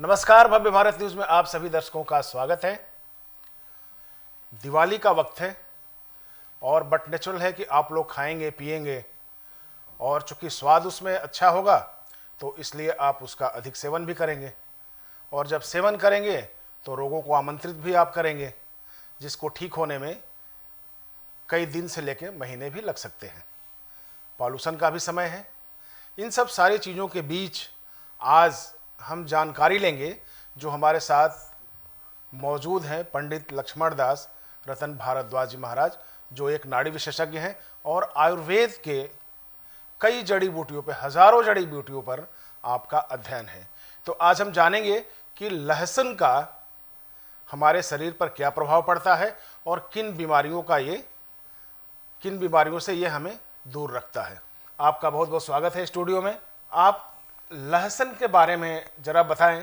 नमस्कार, भव्य भारत न्यूज में आप सभी दर्शकों का स्वागत है। दिवाली का वक्त है और बट नेचुरल है कि आप लोग खाएंगे पिएंगे और चूंकि स्वाद उसमें अच्छा होगा तो इसलिए आप उसका अधिक सेवन भी करेंगे और जब सेवन करेंगे तो रोगों को आमंत्रित भी आप करेंगे, जिसको ठीक होने में कई दिन से लेकर महीने भी लग सकते हैं। पॉल्यूशन का भी समय है। इन सब सारी चीज़ों के बीच आज हम जानकारी लेंगे जो हमारे साथ मौजूद हैं पंडित लक्ष्मण दास रतन भारद्वाज जी महाराज, जो एक नाड़ी विशेषज्ञ हैं और आयुर्वेद के कई जड़ी बूटियों पर, हजारों जड़ी बूटियों पर आपका अध्ययन है। तो आज हम जानेंगे कि लहसुन का हमारे शरीर पर क्या प्रभाव पड़ता है और किन बीमारियों से ये हमें दूर रखता है। आपका बहुत बहुत स्वागत है स्टूडियो में। आप लहसुन के बारे में जरा बताएं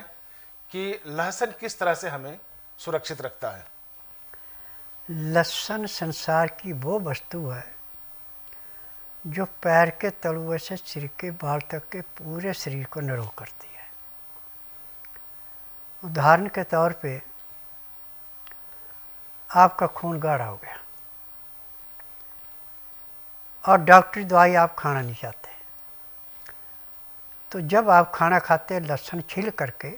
कि लहसुन किस तरह से हमें सुरक्षित रखता है। लहसुन संसार की वो वस्तु है जो पैर के तलुए से सिर के बाल तक के पूरे शरीर को निरोग करती है। उदाहरण के तौर पे आपका खून गाढ़ा हो गया और डॉक्टरी दवाई आप खाना नहीं चाहते, तो जब आप खाना खाते हैं लहसुन छील करके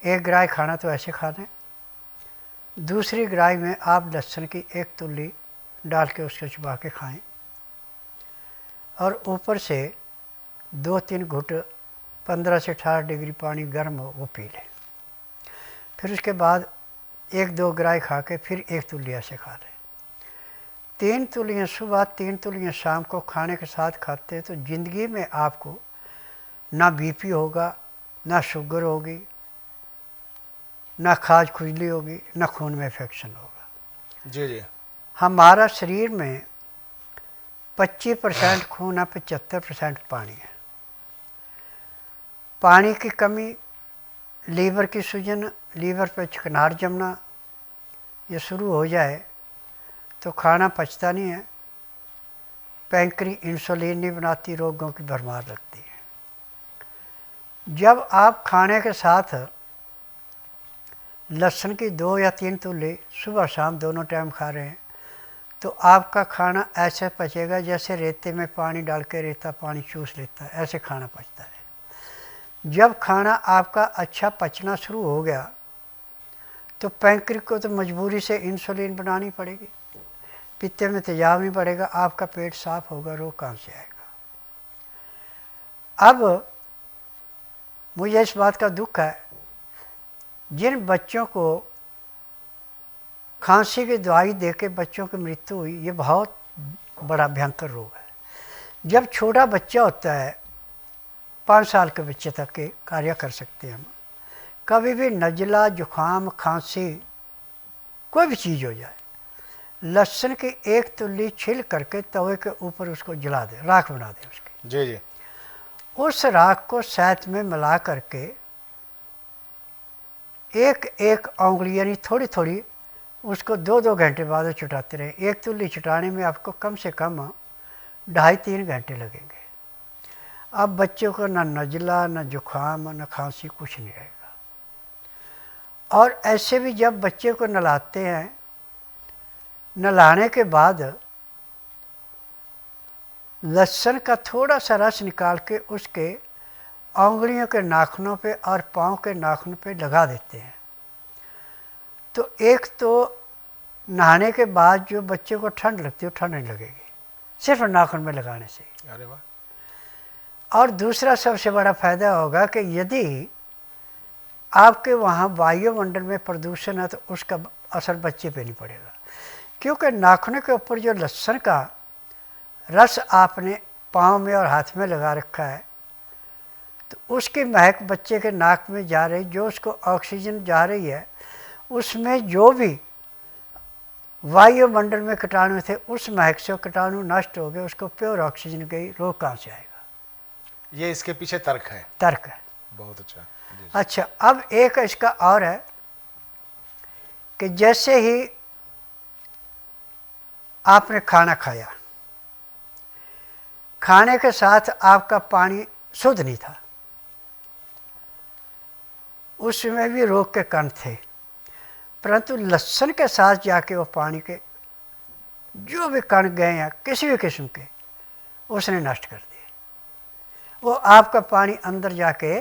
एक ग्राही खाना तो ऐसे खा लें, दूसरी ग्राही में आप लहसुन की एक तुल्ली डाल के उसको चबा के खाएं और ऊपर से 2-3 घुट 15 से 18 डिग्री पानी गर्म हो वो पी लें। फिर उसके बाद 1-2 ग्राही खा के फिर एक तुल्ली ऐसे खा लें। 3 तुल्लियाँ सुबह 3 तुल्लियाँ शाम को खाने के साथ खाते हैं तो ज़िंदगी में आपको ना बीपी होगा, ना शुगर होगी, ना खाज खुजली होगी, ना खून में इन्फेक्शन होगा। जी। हमारा शरीर में 25% खून है, 75% पानी है। पानी की कमी, लीवर की सूजन, लीवर पे चिकनाहट जमना ये शुरू हो जाए तो खाना पचता नहीं है, पैंक्री इंसुलिन नहीं बनाती, रोगों की भरमार लगती है। जब आप खाने के साथ लहसुन की 2 या 3 तुल्ली सुबह शाम दोनों टाइम खा रहे हैं तो आपका खाना ऐसे पचेगा जैसे रेते में पानी डाल के रेता पानी चूस लेता है, ऐसे खाना पचता है। जब खाना आपका अच्छा पचना शुरू हो गया तो पैंक्री को तो मजबूरी से इंसुलिन बनानी पड़ेगी, पित्ते में तेजाब नहीं पड़ेगा, आपका पेट साफ होगा, रोग कहाँ से आएगा। अब मुझे इस बात का दुख है, जिन बच्चों को खांसी की दवाई देके बच्चों की मृत्यु हुई, ये बहुत बड़ा भयंकर रोग है। जब छोटा बच्चा होता है, 5 साल के बच्चे तक के कार्य कर सकते हैं हम, कभी भी नज़ला, जुखाम, खांसी कोई भी चीज़ हो जाए, लहसुन की एक तुल्ली छील करके तवे के ऊपर उसको जला दे, राख बना दे उसकी। जी। उस राख को शहद में मिला करके एक उंगली यानी थोड़ी थोड़ी उसको 2-2 घंटे बाद चुटाते रहें। एक तुल्ली चुटाने में आपको कम से कम 2.5-3 घंटे लगेंगे। अब बच्चों को ना नज़ला, ना जुखाम, ना खांसी, कुछ नहीं रहेगा। और ऐसे भी जब बच्चे को नहलाते हैं, नहलाने के बाद लहसुन का थोड़ा सा रस निकाल के उसके उंगलियों के नाखूनों पे और पाँव के नाखून पे लगा देते हैं, तो एक तो नहाने के बाद जो बच्चे को ठंड लगती है वो ठंड नहीं लगेगी सिर्फ नाखून में लगाने से। अरे वाह। और दूसरा सबसे बड़ा फ़ायदा होगा कि यदि आपके वहाँ वायुमंडल में प्रदूषण है तो उसका असर बच्चे पे नहीं पड़ेगा, क्योंकि नाखून के ऊपर जो लहसुन का रस आपने पाँव में और हाथ में लगा रखा है तो उसकी महक बच्चे के नाक में जा रही, जो उसको ऑक्सीजन जा रही है, उसमें जो भी वायुमंडल में कीटाणु थे उस महक से कीटाणु नष्ट हो गए, उसको प्योर ऑक्सीजन गई, रोग कहाँ से आएगा। ये इसके पीछे तर्क है। तर्क है। बहुत अच्छा जी। अच्छा, अब एक इसका और है कि जैसे ही आपने खाना खाया, खाने के साथ आपका पानी शुद्ध नहीं था, उसमें भी रोग के कण थे, परंतु लहसुन के साथ जाके वो पानी के जो भी कण गए हैं किसी भी किस्म के, उसने नष्ट कर दिए। वो आपका पानी अंदर जाके,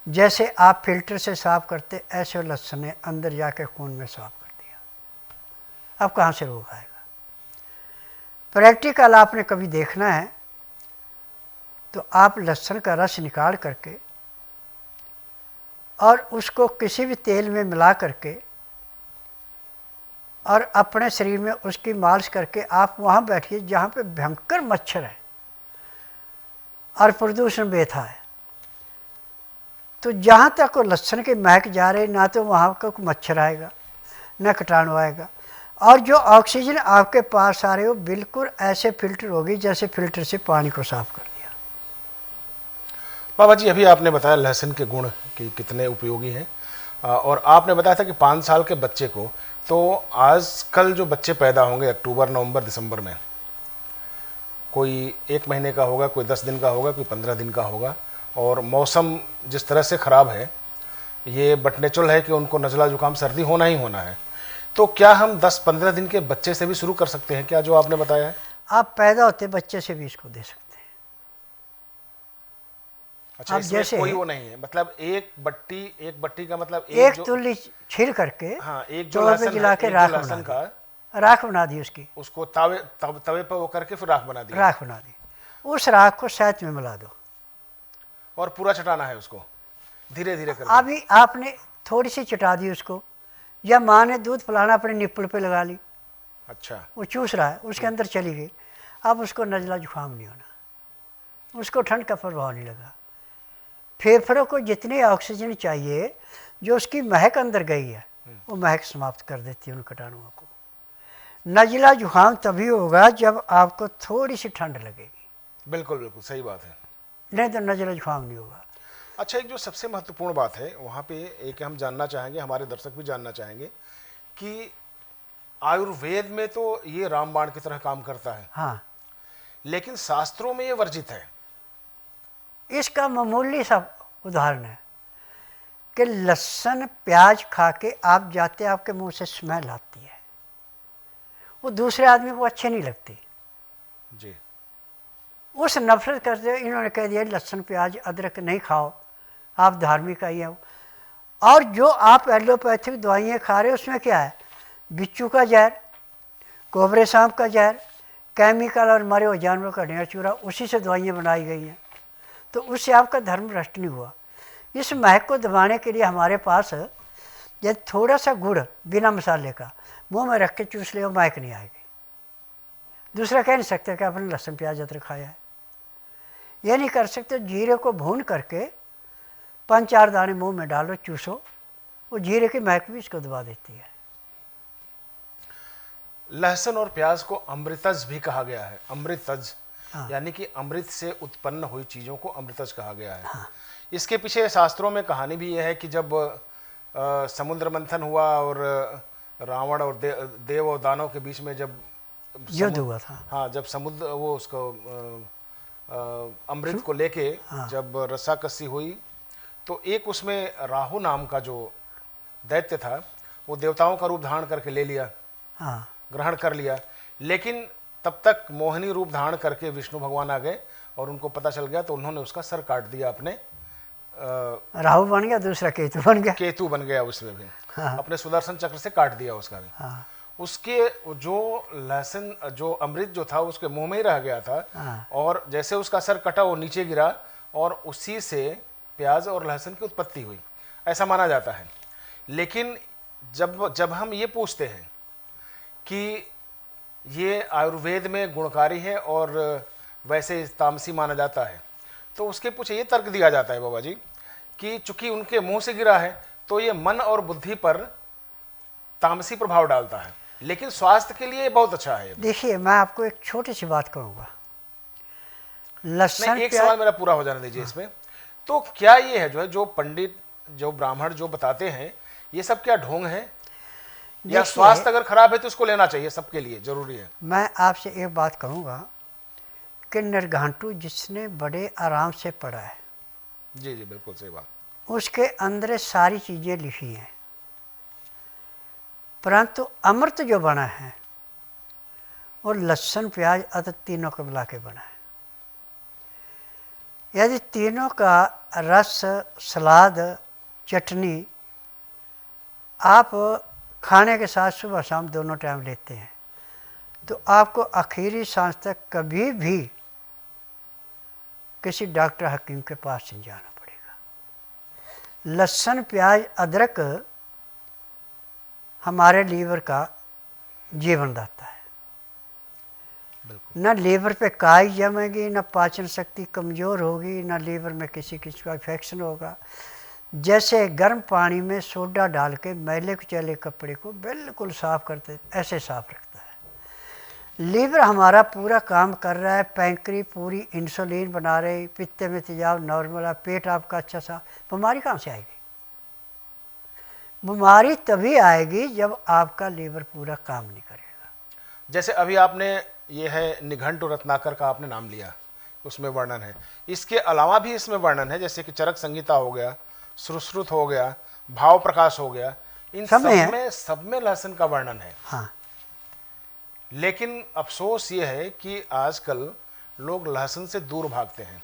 जैसे आप फिल्टर से साफ करते, ऐसे लहसुन ने अंदर जाके खून में साफ कर दिया। अब कहाँ से रोग आएगा? प्रैक्टिकल आपने कभी देखना है तो आप लहसुन का रस निकाल करके और उसको किसी भी तेल में मिला करके और अपने शरीर में उसकी मालिश करके आप वहाँ बैठिए जहाँ पे भयंकर मच्छर है और प्रदूषण बेथा है। तो जहाँ तक वो लहसुन की महक जा रही, ना तो वहाँ का कोई मच्छर आएगा न कीटाणु आएगा, और जो ऑक्सीजन आपके पास आ रही हो बिल्कुल ऐसे फिल्टर होगी जैसे फिल्टर से पानी को साफ कर दिया। बाबा जी, अभी आपने बताया लहसुन के गुण कि कितने उपयोगी हैं, और आपने बताया था कि 5 साल के बच्चे को, तो आजकल जो बच्चे पैदा होंगे अक्टूबर, नवंबर, दिसंबर में, कोई 1 महीने का होगा, कोई 10 दिन का होगा, कोई 15 दिन का होगा, और मौसम जिस तरह से ख़राब है, ये बट नेचुरल है कि उनको नज़ला जुकाम सर्दी होना ही होना है। तो क्या हम 10-15 दिन के बच्चे से भी शुरू कर सकते हैं क्या, जो आपने बताया है? आप पैदा होते बच्चे से भी इसको दे सकते हैं। अच्छा, आप इसमें जैसे कोई वो नहीं है, मतलब एक बट्टी का मतलब एक जो, तुल्ली छील करके हाँ, एक जो तवे पे लहसुन जला है, के एक जो राख लहसुन बना का, दी, राख बना दी उसकी, उसको तवे पर वो करके फिर राख बना दी, राख बना दी। उस राख को शहद में मिला दो और पूरा चटाना है उसको धीरे धीरे करके। अभी आपने थोड़ी सी चटा दी उसको, या माँ ने दूध पिलाना अपने निप्पल पे लगा ली, अच्छा, वो चूस रहा है, उसके अंदर चली गई। अब उसको नज़ला जुकाम नहीं होना, उसको ठंड का प्रभाव नहीं लगा। फेफड़ों को जितनी ऑक्सीजन चाहिए, जो उसकी महक अंदर गई है, वो महक समाप्त कर देती है उन कीटाणुओं को। नज़ला जुकाम तभी होगा जब आपको थोड़ी सी ठंड लगेगी, बिल्कुल बिल्कुल सही बात है। नहीं तो नज़ला जुकाम नहीं होगा। अच्छा, एक जो सबसे महत्वपूर्ण बात है वहाँ पे, एक हम जानना चाहेंगे, हमारे दर्शक भी जानना चाहेंगे कि आयुर्वेद में तो ये रामबाण की तरह काम करता है, हाँ, लेकिन शास्त्रों में ये वर्जित है। इसका मामूली सा उदाहरण है कि लहसुन प्याज खा के आप जाते, आपके मुंह से स्मेल आती है, वो दूसरे आदमी को अच्छे नहीं लगती। जी, उस नफरत करते हुए इन्होंने कह दिया लहसुन प्याज अदरक नहीं खाओ, आप धार्मिक आई हो। और जो आप एलोपैथिक दवाइयाँ खा रहे हो उसमें क्या है? बिच्छू का जहर, कोबरे सांप का जहर, केमिकल और मरे हुए जानवरों का ढेर चूरा, उसी से दवाइयाँ बनाई गई हैं। तो उससे आपका धर्म भ्रष्ट नहीं हुआ। इस महक को दबाने के लिए हमारे पास यदि थोड़ा सा गुड़ बिना मसाले का मुंह में रख के चूस ले, महक नहीं आएगी। दूसरा कह नहीं सकते कि आपने लहसुन प्याज अदरक खाया है, ये नहीं कर सकते। जीरे को भून करके 5-4 दाने मुंह में डालो, चूसो, वो जीरे की महक भी इसको दबा देती है। लहसुन और प्याज को अमृतज भी कहा गया है, अमृतज, हाँ। यानी कि अमृत से उत्पन्न हुई चीज़ों को अमृतज कहा गया है। हाँ। इसके पीछे शास्त्रों में कहानी भी यह है कि जब समुद्र मंथन हुआ और रावण और देव और दानव के बीच में जब युद्ध हुआ था, हाँ, जब समुद्र वो उसको अमृत को लेके जब रस्साकसी हुई, तो एक उसमें राहु नाम का जो दैत्य था, वो देवताओं का रूप धारण करके ले लिया, हाँ, ग्रहण कर लिया। लेकिन तब तक मोहिनी रूप धारण करके विष्णु भगवान आ गए और उनको पता चल गया, तो उन्होंने उसका सर काट दिया अपने, राहु बन गया, दूसरा केतु बन गया, केतु बन गया उसमें भी, हाँ, अपने सुदर्शन चक्र से काट दिया उसका भी। हाँ, उसके जो लहसुन, जो अमृत जो था उसके मुंह में ही रह गया था, हाँ, और जैसे उसका सर कटा वो नीचे गिरा और उसी से प्याज और लहसुन की उत्पत्ति हुई, ऐसा माना जाता है। लेकिन जब हम ये पूछते हैं कि ये आयुर्वेद में गुणकारी है और वैसे तामसी माना जाता है, तो उसके पीछे ये तर्क दिया जाता है बाबा जी कि चूंकि उनके मुंह से गिरा है तो ये मन और बुद्धि पर तामसी प्रभाव डालता है, लेकिन स्वास्थ्य के लिए बहुत अच्छा है। देखिए, मैं आपको एक छोटी सी बात कहूँगा। लहसुन, एक सवाल मेरा पूरा हो जाने दीजिए इसमें। तो क्या ये है जो पंडित, जो ब्राह्मण जो बताते हैं, ये सब क्या ढोंग है, या स्वास्थ्य अगर खराब है तो इसको लेना चाहिए, सबके लिए जरूरी है? मैं आपसे एक बात कहूँगा कि निर्घाटु जिसने बड़े आराम से पढ़ा है, जी जी, बिल्कुल सही बात, उसके अंदर सारी चीज़ें लिखी हैं, परंतु अमृत जो बना है वो लहसुन प्याज अदरक तीनों को मिला के बना है। यदि तीनों का रस, सलाद, चटनी आप खाने के साथ सुबह शाम दोनों टाइम लेते हैं तो आपको आखिरी सांस तक कभी भी किसी डॉक्टर हकीम के पास नहीं जाना पड़ेगा। लहसुन प्याज अदरक हमारे लीवर का जीवनदाता है। न लीवर पे काई जमेगी, न पाचन शक्ति कमज़ोर होगी, न लीवर में किसी किस्म का इन्फेक्शन होगा। जैसे गर्म पानी में सोडा डाल के मैले कुचैले कपड़े को बिल्कुल साफ़ करते, ऐसे साफ़ रखता है। लीवर हमारा पूरा काम कर रहा है, पैंक्री पूरी इंसुलिन बना रही, पित्ते में तेजाब नॉर्मल है, पेट आपका अच्छा सा, बीमारी कहाँ से आएगी? बीमारी तभी आएगी जब आपका लीवर पूरा काम नहीं करेगा। जैसे अभी आपने ये है निघंटु रत्नाकर का आपने नाम लिया, उसमें वर्णन है, इसके अलावा भी इसमें वर्णन है, जैसे कि चरक संहिता हो गया, सुश्रुत हो गया, भाव प्रकाश हो गया, इन सब में लहसुन का वर्णन है। हाँ। लेकिन अफसोस ये है कि आजकल लोग लहसुन से दूर भागते हैं।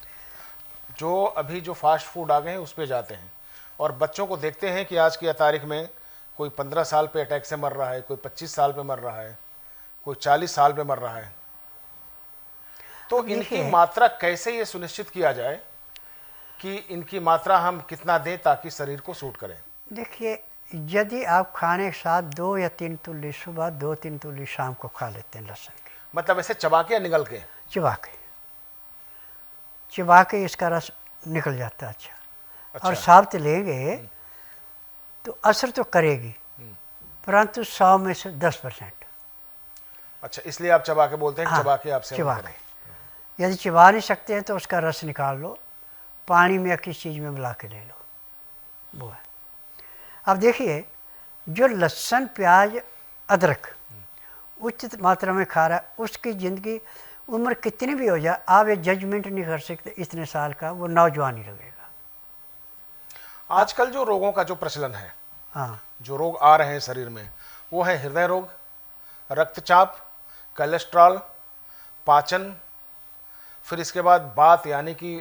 जो अभी जो फास्ट फूड आ गए हैं उस पे जाते हैं, और बच्चों को देखते हैं कि आज की तारीख में कोई 15 साल पे अटैक से मर रहा है, कोई 25 साल पे मर रहा है, कोई 40 साल पे मर रहा है। तो इनकी मात्रा कैसे ये सुनिश्चित किया जाए कि इनकी मात्रा हम कितना दें ताकि शरीर को सूट करें? देखिए, यदि आप खाने के साथ 2 या 3 तुल्ली सुबह, 2-3 तुल्ली शाम को खा लेते हैं लहसुन की, मतलब ऐसे चबा के या निगल के? चबा के इसका रस निकल जाता है। अच्छा। और साब्त लेंगे तो असर तो करेगी, परंतु 100 में से 10%। अच्छा, इसलिए आप चबा के बोलते हैं। हाँ, चबा के आप सेवन करें। यदि चबा नहीं सकते हैं तो उसका रस निकाल लो, पानी में या किसी चीज़ में मिला के ले लो, वो है। अब देखिए, जो लहसुन प्याज अदरक उचित मात्रा में खा रहा है, उसकी ज़िंदगी उम्र कितनी भी हो जाए, आप ये जजमेंट नहीं कर सकते इतने साल का वो नौजवान ही लगेगा। आजकल जो रोगों का जो प्रचलन है, हाँ, जो रोग आ रहे हैं शरीर में, वो है हृदय रोग, रक्तचाप, कोलेस्ट्रॉल, पाचन, फिर इसके बाद बात यानी कि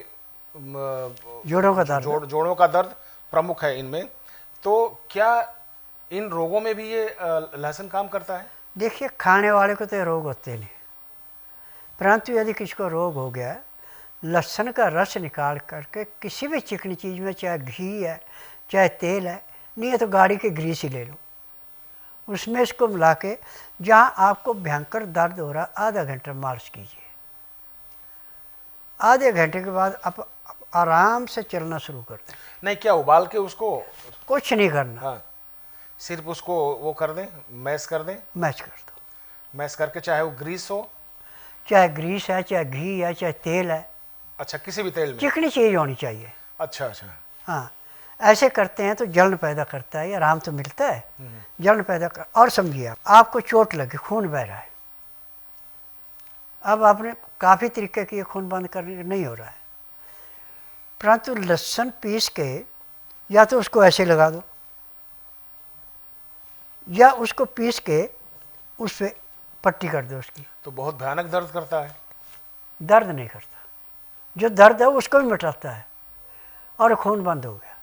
जोड़ों का दर्द, जोड़ों का दर्द प्रमुख है इनमें। तो क्या इन रोगों में भी ये लहसुन काम करता है? देखिए, खाने वाले को तो रोग होते नहीं, परंतु यदि किसी को रोग हो गया, लहसुन का रस निकाल करके किसी भी चिकनी चीज़ में, चाहे घी है चाहे तेल है, नहीं है तो गाड़ी के ग्रीस ही ले लो, उसमें इसको मिला के जहाँ आपको भयंकर दर्द हो रहा, आधा घंटा मालिश कीजिए। आधे घंटे के बाद आप आराम से चलना शुरू कर दें। नहीं, क्या उबाल के उसको? कुछ नहीं करना। हाँ, सिर्फ उसको वो कर दें, मैश कर दें। मैश कर दो। मैश करके, चाहे वो ग्रीस हो, चाहे ग्रीस है, चाहे घी है, चाहे तेल है। अच्छा, किसी भी तेल में चिकनी चीज़ होनी चाहिए। अच्छा अच्छा। हाँ, ऐसे करते हैं तो जलन पैदा करता है, आराम तो मिलता है, जलन पैदा कर। और समझिए, आपको चोट लगी, खून बह रहा है, अब आपने काफ़ी तरीके की खून बंद करने नहीं हो रहा है, परंतु लहसुन पीस के या तो उसको ऐसे लगा दो, या उसको पीस के उस पर पट्टी कर दो उसकी। तो बहुत भयानक दर्द करता है? दर्द नहीं करता, जो दर्द है उसको भी मिटाता है और खून बंद हो गया।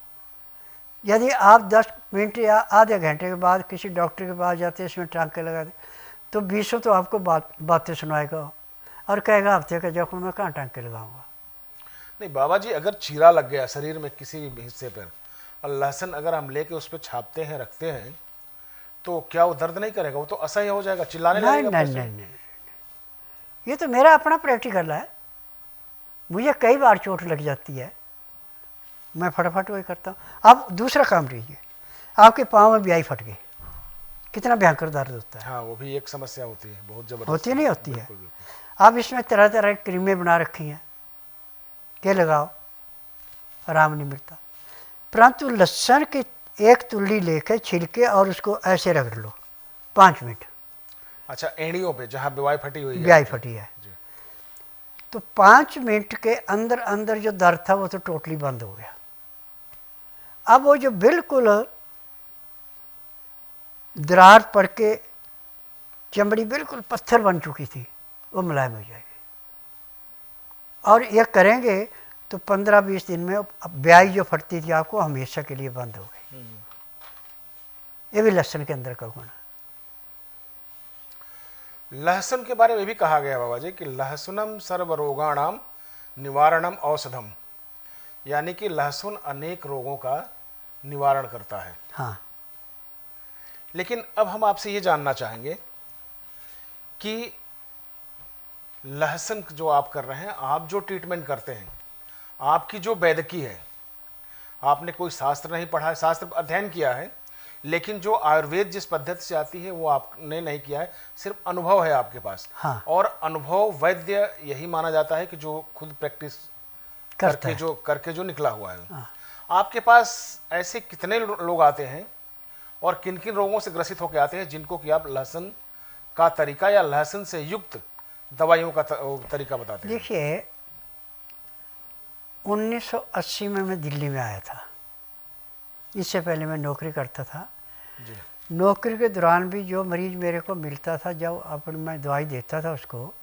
यदि आप 10 मिनट या आधे घंटे के बाद किसी डॉक्टर के पास जाते हैं, इसमें टाँके लगा दे, तो 20 तो आपको बातें सुनाएगा और कहेगा हफ्ते का जख्म में कहाँ टाँके लगाऊंगा। नहीं बाबा जी, अगर चीरा लग गया शरीर में किसी भी हिस्से पर और लहसुन अगर हम लेके उस पर छापते हैं, रखते हैं, तो क्या वो दर्द नहीं करेगा? वो तो असह्य हो जाएगा, चिल्लाने लगेगा। नहीं, ये तो मेरा अपना प्रैक्टिकल है, मुझे कई बार चोट लग जाती है, मैं फटाफट वही करता हूँ। अब दूसरा काम लीजिए, आपके पाँव में ब्याई फट गई, कितना भयंकर दर्द होता है। हाँ, वो भी एक समस्या होती है, बहुत जबरदस्त होती नहीं होती है। अब इसमें तरह तरह की क्रीमें बना रखी हैं के लगाओ, आराम नहीं मिलता, परंतु लहसुन की एक तुल्ली लेकर छिलके और उसको ऐसे रगड़ लो 5 मिनट। अच्छा, एड़ियों पे जहाँ ब्याई फटी हुई है? ब्याई फटी है तो 5 मिनट के अंदर अंदर जो दर्द था वो तो टोटली बंद हो गया। अब वो जो बिल्कुल दरार पड़ के चमड़ी बिल्कुल पत्थर बन चुकी थी, वो मुलायम हो जाएगी। और ये करेंगे तो 15-20 दिन में ब्याई जो फटती थी आपको हमेशा के लिए बंद हो गई। ये भी लहसुन के अंदर का गुण है। लहसुन के बारे में भी कहा गया बाबा जी कि लहसुनम सर्वरोगाणाम निवारणम औषधम, यानी कि लहसुन अनेक रोगों का निवारण करता है। हाँ, लेकिन अब हम आपसे ये जानना चाहेंगे कि लहसुन जो आप कर रहे हैं, आप जो ट्रीटमेंट करते हैं, आपकी जो वैद्यकी है, आपने कोई शास्त्र नहीं पढ़ा है, शास्त्र अध्ययन किया है, लेकिन जो आयुर्वेद जिस पद्धति से आती है वो आपने नहीं किया है, सिर्फ अनुभव है आपके पास। हाँ। और अनुभव वैद्य यही माना जाता है कि जो खुद प्रैक्टिस करके जो निकला हुआ है। हाँ। आपके पास ऐसे कितने लोग आते हैं और किन किन रोगों से ग्रसित होकर आते हैं जिनको कि आप लहसुन का तरीका या लहसुन से युक्त दवाइयों का तरीका बताते हैं? देखिए, 1980 में मैं दिल्ली में आया था। इससे पहले मैं नौकरी करता था जी। नौकरी के दौरान भी जो मरीज़ मेरे को मिलता था, जब अपन मैं दवाई देता था उसको,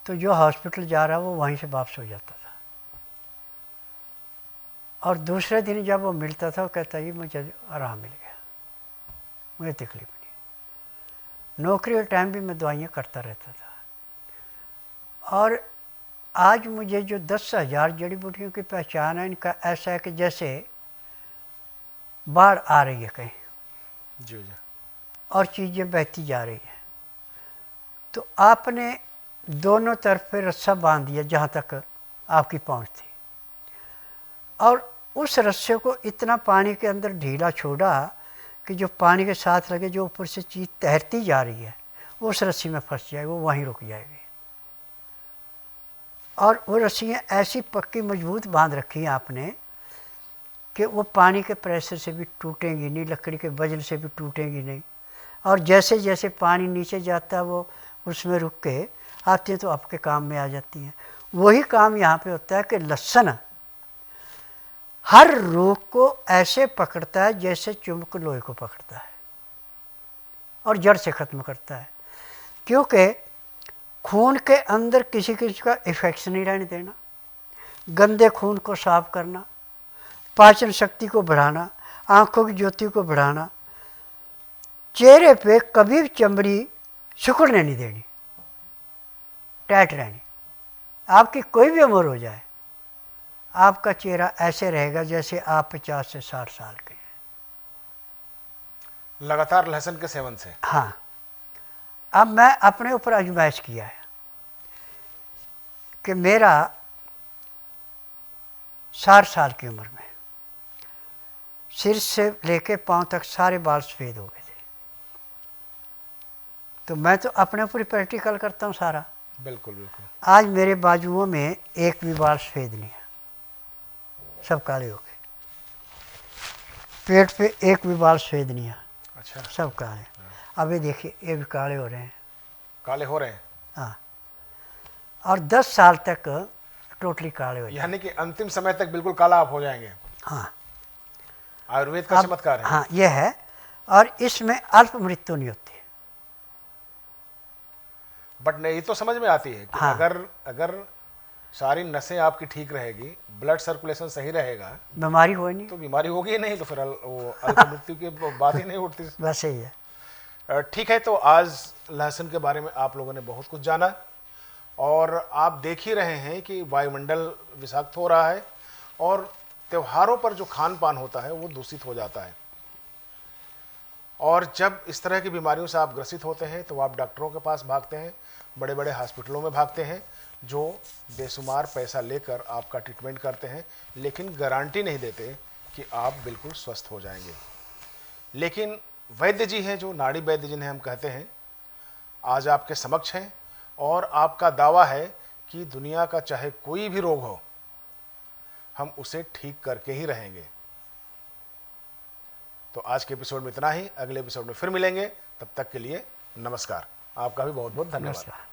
तो जो हॉस्पिटल जा रहा वो वहीं से वापस हो जाता था। और दूसरे दिन जब वो मिलता था वो कहता जी मुझे आराम मिल गया, मुझे तकलीफ नहीं। नौकरी के टाइम भी मैं दवाइयाँ करता रहता था। और आज मुझे जो 10,000 जड़ी बूटियों की पहचान है, इनका ऐसा है कि जैसे बाढ़ आ रही है कहीं, जी जी, और चीज़ें बहती जा रही हैं, तो आपने दोनों तरफ पे रस्सा बांध दिया जहाँ तक आपकी पहुँच थी, और उस रस्से को इतना पानी के अंदर ढीला छोड़ा कि जो पानी के साथ लगे, जो ऊपर से चीज़ तैरती जा रही है वो उस रस्सी में फंस जाएगी, वो वहीं रुक जाएगी। और वो रस्सियाँ ऐसी पक्की मजबूत बांध रखी हैं आपने कि वो पानी के प्रेशर से भी टूटेंगी नहीं, लकड़ी के वजन से भी टूटेंगी नहीं। और जैसे जैसे पानी नीचे जाता है वो उसमें रुक के आती हैं तो आपके काम में आ जाती हैं। वही काम यहाँ पे होता है कि लहसुन हर रोग को ऐसे पकड़ता है जैसे चुंबक लोहे को पकड़ता है, और जड़ से ख़त्म करता है। क्योंकि खून के अंदर किसी किसी का इन्फेक्शन नहीं रहने देना, गंदे खून को साफ करना, पाचन शक्ति को बढ़ाना, आँखों की ज्योति को बढ़ाना, चेहरे पे कभी भी चमड़ी सिकुड़ने नहीं देनी, टाइट रहनी। आपकी कोई भी उम्र हो जाए, आपका चेहरा ऐसे रहेगा जैसे आप 50 से 60 साल के हैं। लगातार लहसुन के सेवन से? हाँ। अब मैं अपने ऊपर आजमाइश किया है कि मेरा 60 साल की उम्र में सिर से लेके पांव तक सारे बाल सफ़ेद हो गए थे। तो मैं तो अपने ऊपर ही प्रैक्टिकल करता हूँ सारा। बिल्कुल बिल्कुल। आज मेरे बाजुओं में एक भी बाल सफ़ेद नहीं है, सब काले हो गए। पेट पे एक भी बाल सफ़ेद नहीं है, अच्छा, सब काले। अभी देखिए ये भी काले हो रहे हैं। काले हो रहे हैं? हाँ। और 10 साल तक टोटली काले हो जाएंगे। यानी कि अंतिम समय तक बिल्कुल काला आप हो जाएंगे? हाँ। आयुर्वेद का चमत्कार है। हाँ, ये है। और इसमें अल्प मृत्यु नहीं होती। बट नहीं, ये तो समझ में आती है कि हाँ। अगर सारी नसें आपकी ठीक रहेगी, ब्लड सर्कुलेशन सही रहेगा, बीमारी हो नहीं, तो बीमारी होगी ही नहीं, तो फिर वो अल्प मृत्यु की बात ही नहीं उठती। बस यही है। ठीक है, तो आज लहसुन के बारे में आप लोगों ने बहुत कुछ जाना, और आप देख ही रहे हैं कि वायुमंडल विषाक्त हो रहा है, और त्योहारों पर जो खान पान होता है वो दूषित हो जाता है। और जब इस तरह की बीमारियों से आप ग्रसित होते हैं तो आप डॉक्टरों के पास भागते हैं, बड़े बड़े हॉस्पिटलों में भागते हैं, जो बेशुमार पैसा लेकर आपका ट्रीटमेंट करते हैं, लेकिन गारंटी नहीं देते कि आप बिल्कुल स्वस्थ हो जाएंगे। लेकिन वैद्य जी हैं, जो नाड़ी वैद्य जिन्हें हम कहते हैं, आज आपके समक्ष हैं, और आपका दावा है कि दुनिया का चाहे कोई भी रोग हो, हम उसे ठीक करके ही रहेंगे। तो आज के एपिसोड में इतना ही, अगले एपिसोड में फिर मिलेंगे, तब तक के लिए नमस्कार। आपका भी बहुत बहुत धन्यवाद। नमस्कार।